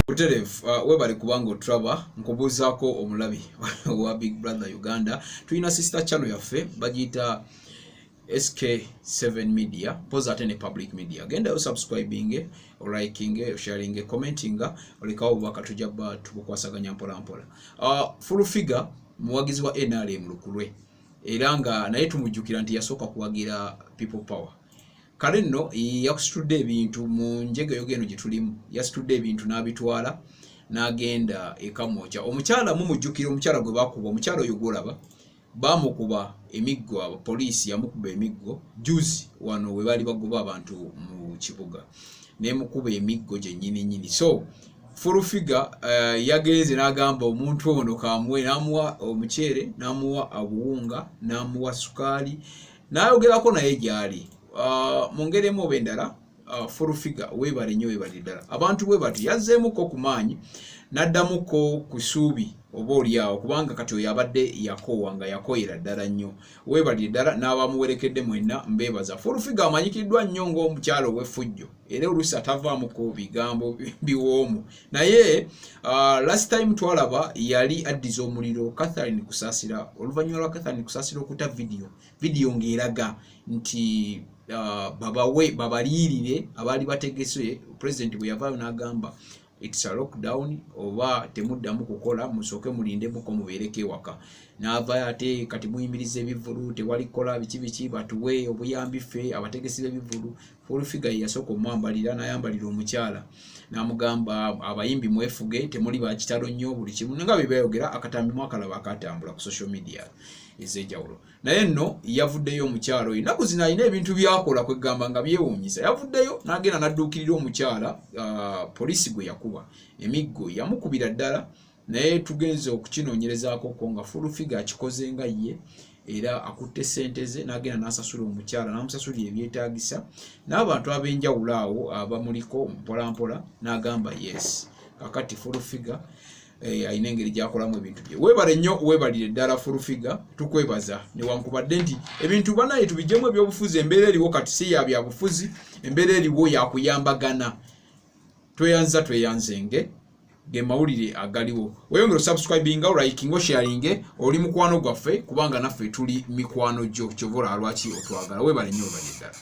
Buteref webale kubanga otraba nkubuzaako omulabi wa Big Brother Uganda. Tuyina sister channel yaffe bagiyita SK7 Media, pose atene public media. Genda yo subscribing, liking, sharing, commenting, olikawo baka tujaba tukwasaganya mpola mpola. Full figure muwagizi wa NRM Lukulwe. Era nga naye tumujjukira nti yasooka kuwagira people power. Kale nno yakusitudde ebintu mu njega yogeno gye tulimu. Yasitudde ebintu n'abitwala n'agenda ekamoja. Omukyala mumujjukira omukyala gwe bakuba, omukyala oyo gwolaba bamukuba Emiggo, abapoliisi yamukuba Emiggo juzi wano we bali bagoba abantu mu kibuga. Nemukuba Emiggo gye nyini. So full figure yagenze n'agamba omuntu ono kamuwe, n'amuwa omukyere, n'amuwa abuwunga, n'amuwa sukali, n'ayogerako naye gyali. Mungeremu obendala full figure webale nnyo webale ddala. Abantu bwe bati yazzeemuko ku maanyi n'addamuko ku ssuubi oba oliawo kubanga kati oyo abadde yakoowa nga yakoyera ddala nnyo. Webali ddala n'abamuwerekedde mwenna mbeebaza. Full figure amanyikiddwa nnyo ng'omukyalo w'effujjo era oluusi atavaamuko bigambo biwoomu. Naye last time twalaba yali addiza omuliro Catherine Kusasira. Oluvannyuma lwa Catherine Kusasira okuta video ng'eraga nti babaliirire abaali bategese. President bwe yavaayo n'agamba it's a lockdown oba temuddamu kukola musooke mulindemuko mubeereko ewaka. N'avaayo ate kati muyimiriza ebivulu tewali kola biki batuwe obuyambi ffe abategesi b'ebivulu. Full figure yasooka omwambalira n'ayambalira omukyala n'amugamba abayimbi mwefuge temuli bakitalo nnyo buli kimu nga bye bayogera akatambi mwakalaba akatambula ku social media ez'enjawulo. Naye nno yavuddeyo omukyalo oyo ennaku zino alina ebintu byakola kwegamba nga byewuunyisa. Yavuddeyo n'agenda n'adduukirira omukyala poliisi gwe yakuba Emiggo yamukubira ddala. Naye tugenze okukinoonyerezaako ko nga full figure akikoze nga ye era akutte ssente ze n'agenda n'asasula omukyala n'amusasulira ebyetaagisa n'abantu ab'enjawulo awo abamuliko mpola mpola n'agamba yes kakati full figure ayina engeri gy'akolamu ebintu bye. Weebale nnyo weebalire ddala full figure tukwebaza newankubadde nti ebintu banaye tubijjemu ebyobufuzi. Embeera eriwo kati si ya byabufuzi, embeera eriwo yakuyambagana. Tweyanzenge ge mawulire agaliwo. Weyongera subscribing, liking, sharing, oli mukwano gwaffe kubanga naffe tuli mikwano gyo kyova lwaki otwagala. Weebale nnyo weebale ddala.